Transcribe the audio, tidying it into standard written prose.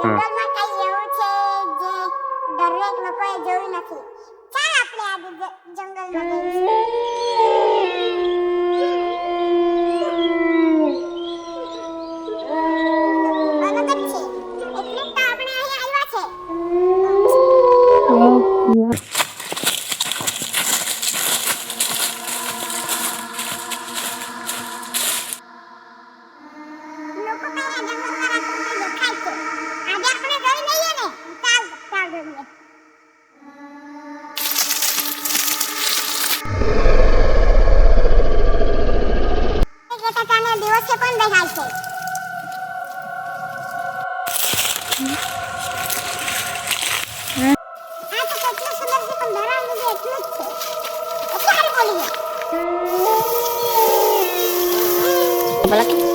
જંગલમાં કઈ એવું છે જે દરેક લોકોએ જોયું નથી. ચાલ આપણે આજે જંગલમાં જઈશું. બરાબર છે, એટલે તો આપણે અહીં આવ્યા છે. લોકો કયા જંગલમાં રાખતું દેખાય છે. આજે આપણે જોઈ લઈએ ને. ચાલ ચાલ જોઈએ. તને દિવસે પણ દેખાય છે. આ તો કેટલું સુંદર છે, પણ ધરાવ લીધે એટલું જ છે. એટલે હાલ બોલી ગયા.